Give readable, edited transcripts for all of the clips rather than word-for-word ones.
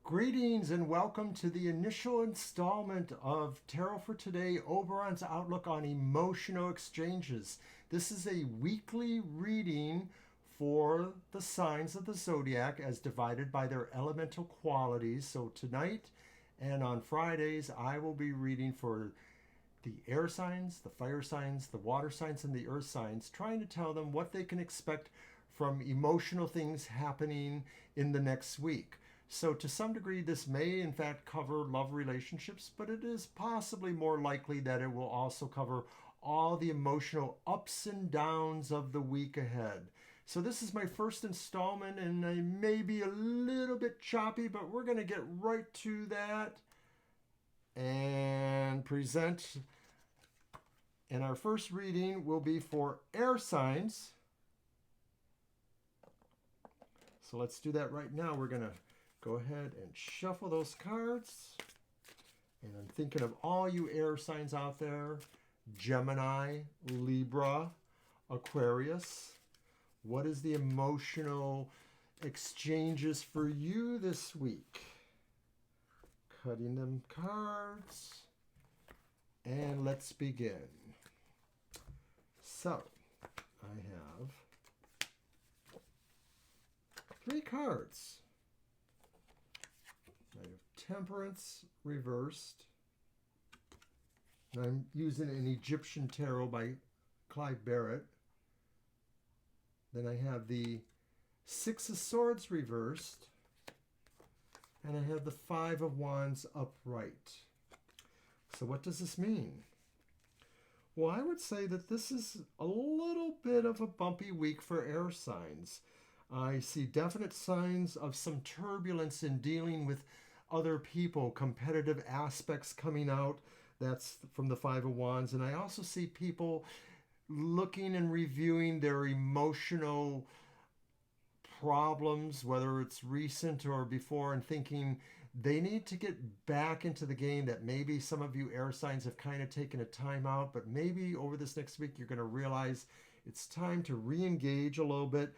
Greetings and welcome to the initial installment of Tarot for Today, Oberon's Outlook on Emotional Exchanges. This is a weekly reading for the signs of the zodiac as divided by their elemental qualities. So tonight and on Fridays, I will be reading for the air signs, the fire signs, the water signs, and the earth signs, trying to tell them what they can expect from emotional things happening in the next week. So to some degree, this may in fact cover love relationships, but it is possibly more likely that it will also cover all the emotional ups and downs of the week ahead. So this is my first installment, and I may be a little bit choppy, but we're going to get right to that and present. And our first reading will be for air signs. So let's do that right now. We're going to go ahead and shuffle those cards. And I'm thinking of all you air signs out there: Gemini, Libra, Aquarius. What is the emotional exchanges for you this week? Cutting them cards. And let's begin. So, I have 3 cards. I have Temperance reversed. I'm using an Egyptian tarot by Clive Barrett. Then I have the 6 of Swords reversed. And I have the 5 of Wands upright. So what does this mean? Well, I would say that this is a little bit of a bumpy week for air signs. I see definite signs of some turbulence in dealing with other people, competitive aspects coming out. That's from the 5 of Wands. And I also see people looking and reviewing their emotional problems, whether it's recent or before, and thinking they need to get back into the game. That maybe some of you air signs have kind of taken a time out, but maybe over this next week you're going to realize it's time to re-engage a little bit.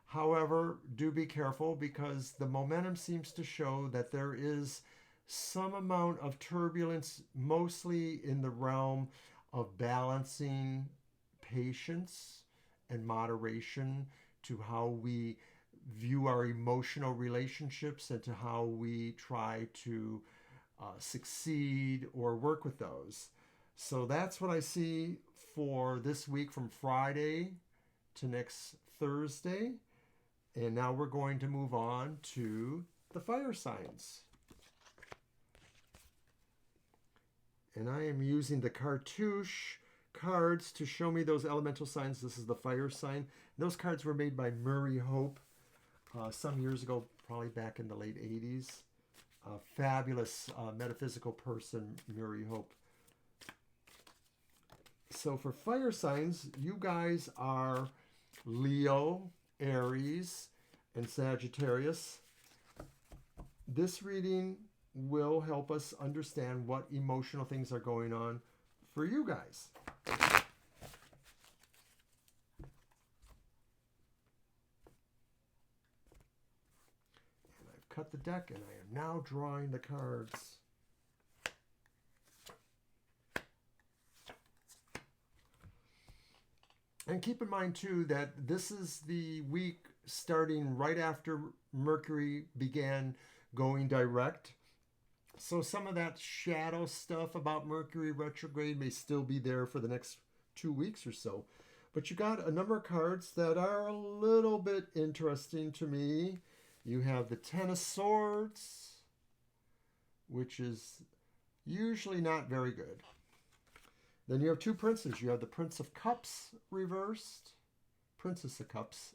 However, do be careful, because the momentum seems to show that there is some amount of turbulence, mostly in the realm of balancing patience and moderation to how we view our emotional relationships and to how we try to succeed or work with those. So that's what I see for this week from Friday to next Thursday. And now we're going to move on to the fire signs. And I am using the cartouche cards to show me those elemental signs. This is the fire sign. Those cards were made by Murray Hope some years ago, probably back in the late 80s. Fabulous metaphysical person, Murray Hope. So for fire signs, you guys are Leo, Aries, and Sagittarius. This reading will help us understand what emotional things are going on for you guys. And I've cut the deck, and I am now drawing the cards. And keep in mind, too, that this is the week starting right after Mercury began going direct. So some of that shadow stuff about Mercury retrograde may still be there for the next 2 weeks or so. But you got a number of cards that are a little bit interesting to me. You have the 10 of Swords, which is usually not very good. Then you have 2 princes. You have the Prince of Cups reversed, Princess of Cups,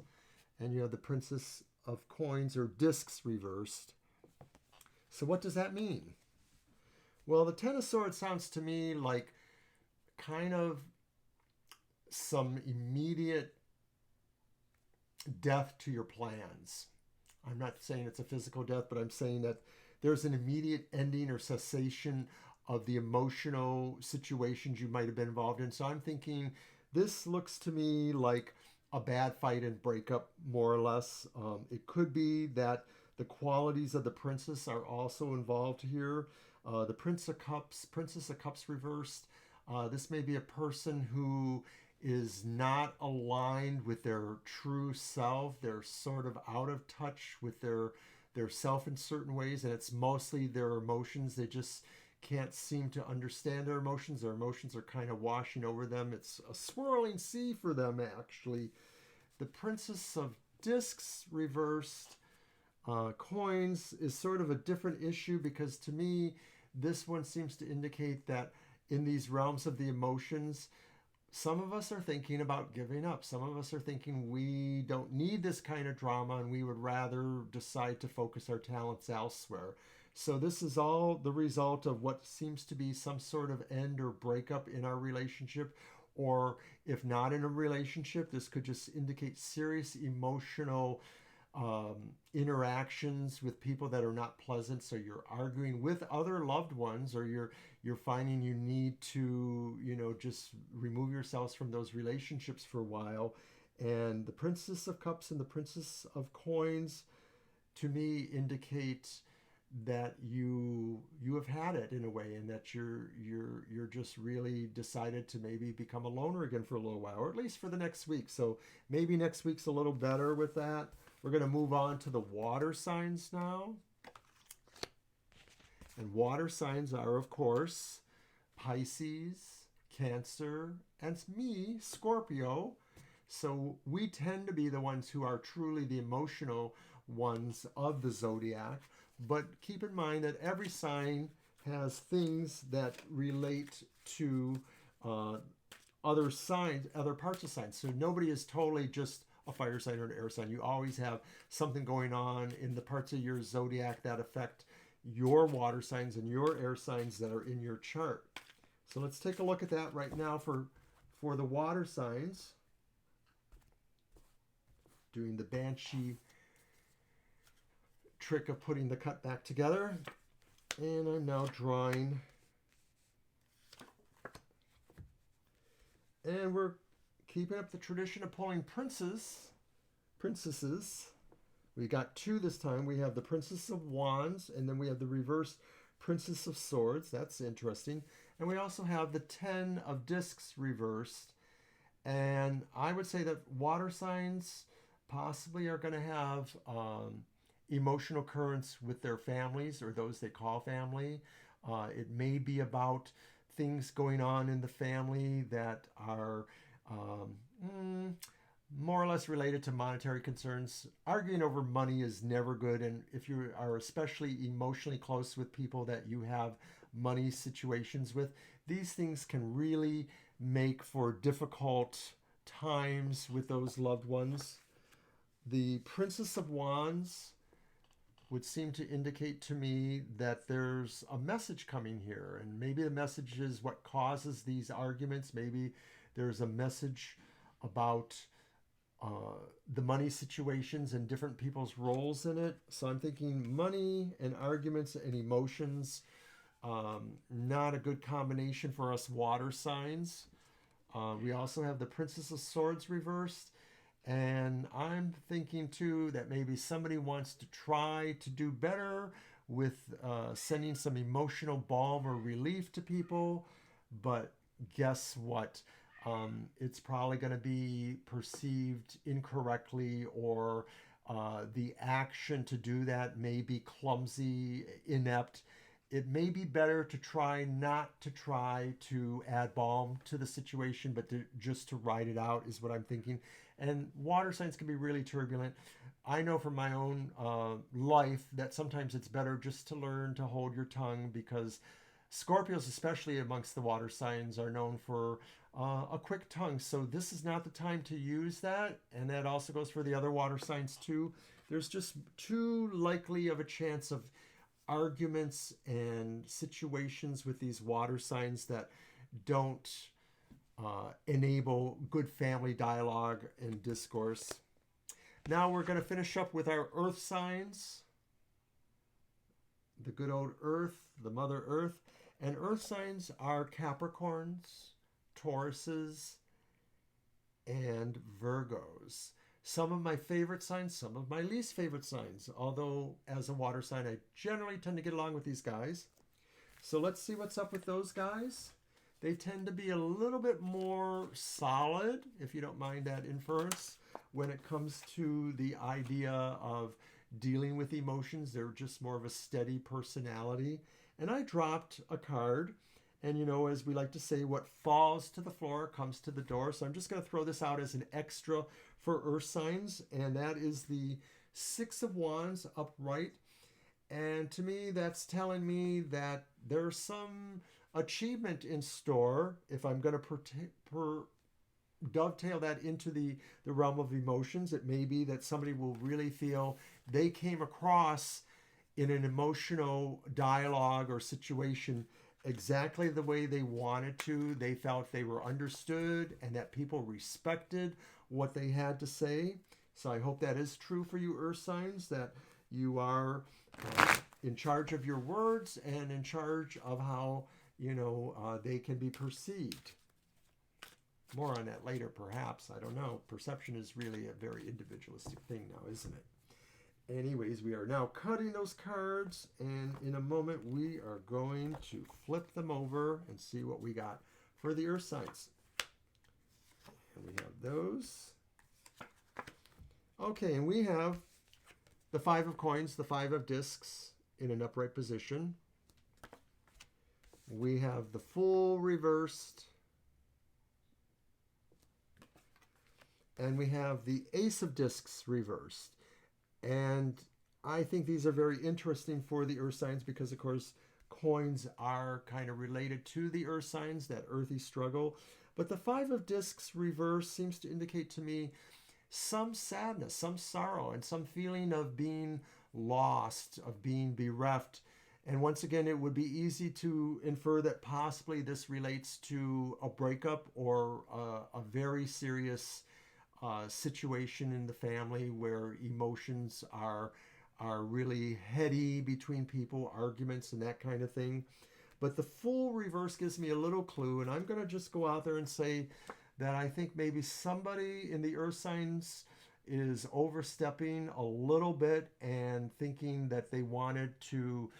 and you have the Princess of Coins or Discs reversed. So what does that mean? Well, the 10 of Swords sounds to me like kind of some immediate death to your plans. I'm not saying it's a physical death, but I'm saying that there's an immediate ending or cessation of the emotional situations you might have been involved in. So I'm thinking this looks to me like a bad fight and breakup, more or less. It could be that The qualities of the princess are also involved here. The Princess of Cups reversed. This may be a person who is not aligned with their true self. They're sort of out of touch with their self in certain ways, and it's mostly their emotions. They just can't seem to understand their emotions. Their emotions are kind of washing over them. It's a swirling sea for them, actually. The Princess of Discs reversed. Coins is sort of a different issue, because to me, this one seems to indicate that in these realms of the emotions, some of us are thinking about giving up. Some of us are thinking we don't need this kind of drama and we would rather decide to focus our talents elsewhere. So this is all the result of what seems to be some sort of end or breakup in our relationship. Or if not in a relationship, this could just indicate serious emotional interactions with people that are not pleasant. So you're arguing with other loved ones, or you're finding you need to, just remove yourselves from those relationships for a while. And the Princess of Cups and the Princess of Coins, to me, indicate that you have had it in a way, and that you're just really decided to maybe become a loner again for a little while, or at least for the next week. So maybe next week's a little better with that. We're going to move on to the water signs now. And water signs are, of course, Pisces, Cancer, and me, Scorpio. So we tend to be the ones who are truly the emotional ones of the zodiac. But keep in mind that every sign has things that relate to other signs, other parts of signs. So nobody is totally just a fire sign or an air sign. You always have something going on in the parts of your zodiac that affect your water signs and your air signs that are in your chart. So let's take a look at that right now for the water signs. Doing the Banshee trick of putting the cut back together. And I'm now drawing. And we're keeping up the tradition of pulling princesses. We got two this time. We have the Princess of Wands, and then we have the reverse Princess of Swords. That's interesting. And we also have the 10 of Discs reversed. And I would say that water signs possibly are going to have emotional currents with their families, or those they call family. It may be about things going on in the family that are more or less related to monetary concerns. Arguing over money is never good, and if you are especially emotionally close with people that you have money situations with, these things can really make for difficult times with those loved ones. The Princess of Wands would seem to indicate to me that there's a message coming here, and maybe the message is what causes these arguments. Maybe there's a message about the money situations and different people's roles in it. So I'm thinking money and arguments and emotions, not a good combination for us water signs. We also have the Princess of Swords reversed. And I'm thinking too that maybe somebody wants to try to do better with sending some emotional balm or relief to people. But guess what? It's probably going to be perceived incorrectly, or the action to do that may be clumsy, inept. It may be better to try not to try to add balm to the situation, but just to ride it out is what I'm thinking. And water signs can be really turbulent. I know from my own life that sometimes it's better just to learn to hold your tongue, because Scorpios, especially amongst the water signs, are known for a quick tongue. So this is not the time to use that. And that also goes for the other water signs too. There's just too likely of a chance of arguments and situations with these water signs that don't enable good family dialogue and discourse. Now we're going to finish up with our earth signs. The good old earth, the Mother Earth. And earth signs are Capricorns, Tauruses, and Virgos. some of my favorite signs, some of my least favorite signs. Although as a water sign, I generally tend to get along with these guys. So let's see what's up with those guys. They tend to be a little bit more solid, if you don't mind that inference, when it comes to the idea of dealing with emotions. They're just more of a steady personality. And I dropped a card. And you know, as we like to say, what falls to the floor comes to the door. So I'm just going to throw this out as an extra for earth signs. And that is the Six of Wands upright. And to me, that's telling me that there's some achievement in store if I'm going to dovetail that into the realm of emotions. It may be that somebody will really feel they came across in an emotional dialogue or situation exactly the way they wanted to. They felt they were understood and that people respected what they had to say. So I hope that is true for you, earth signs, that you are in charge of your words and in charge of how, they can be perceived. More on that later, perhaps. I don't know. Perception is really a very individualistic thing now, isn't it? Anyways, we are now cutting those cards, and in a moment we are going to flip them over and see what we got for the earth signs. And we have those. Okay, and we have the Five of Coins, the Five of Discs in an upright position. We have the Fool reversed. And we have the Ace of Discs reversed. And I think these are very interesting for the earth signs because, of course, coins are kind of related to the earth signs, that earthy struggle. But the Five of Discs reverse seems to indicate to me some sadness, some sorrow, and some feeling of being lost, of being bereft. And once again, it would be easy to infer that possibly this relates to a breakup or a very serious situation in the family where emotions are really heady between people, arguments and that kind of thing. But the Fool reverse gives me a little clue, and I'm going to just go out there and say that I think maybe somebody in the earth signs is overstepping a little bit and thinking that they wanted to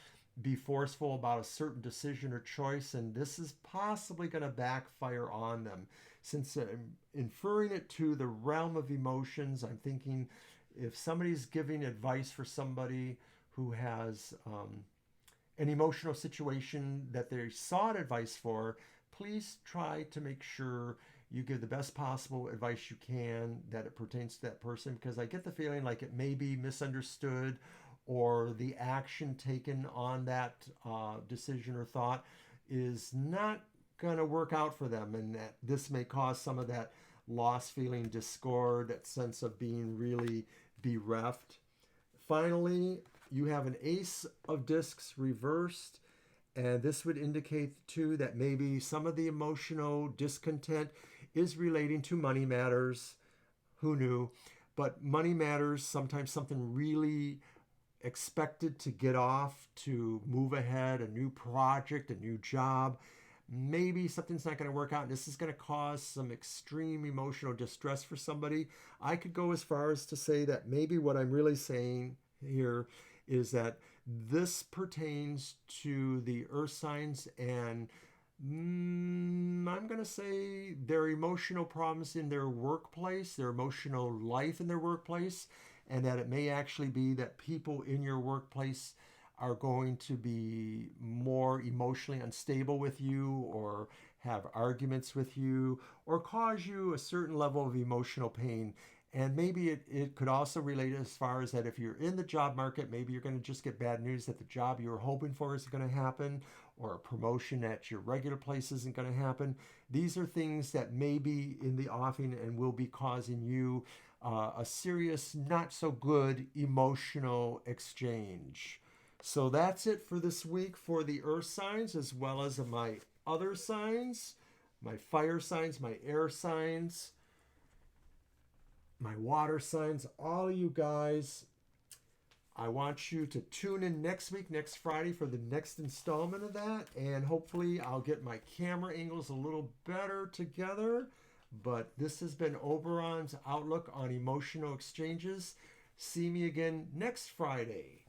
be forceful about a certain decision or choice, and this is possibly going to backfire on them. Since I'm inferring it to the realm of emotions, I'm thinking if somebody's giving advice for somebody who has an emotional situation that they sought advice for, please try to make sure you give the best possible advice you can that it pertains to that person, because I get the feeling like it may be misunderstood or the action taken on that decision or thought is not going to work out for them, and that this may cause some of that lost feeling, discord, that sense of being really bereft. Finally, you have an Ace of Discs reversed, and this would indicate too that maybe some of the emotional discontent is relating to money matters. Who knew? But money matters, sometimes something really expected to get off, to move ahead, a new project, a new job. Maybe something's not going to work out and this is going to cause some extreme emotional distress for somebody. I could go as far as to say that maybe what I'm really saying here is that this pertains to the earth signs, and I'm going to say their emotional problems in their workplace, their emotional life in their workplace, and that it may actually be that people in your workplace are going to be more emotionally unstable with you, or have arguments with you, or cause you a certain level of emotional pain. And maybe it could also relate as far as that if you're in the job market, maybe you're going to just get bad news that the job you were hoping for isn't going to happen, or a promotion at your regular place isn't going to happen. These are things that may be in the offing and will be causing you a serious, not so good emotional exchange. So that's it for this week for the earth signs, as well as my other signs, my fire signs, my air signs, my water signs, all of you guys. I want you to tune in next week, next Friday, for the next installment of that. And hopefully I'll get my camera angles a little better together. But this has been Oberon's outlook on emotional exchanges. See me again next Friday.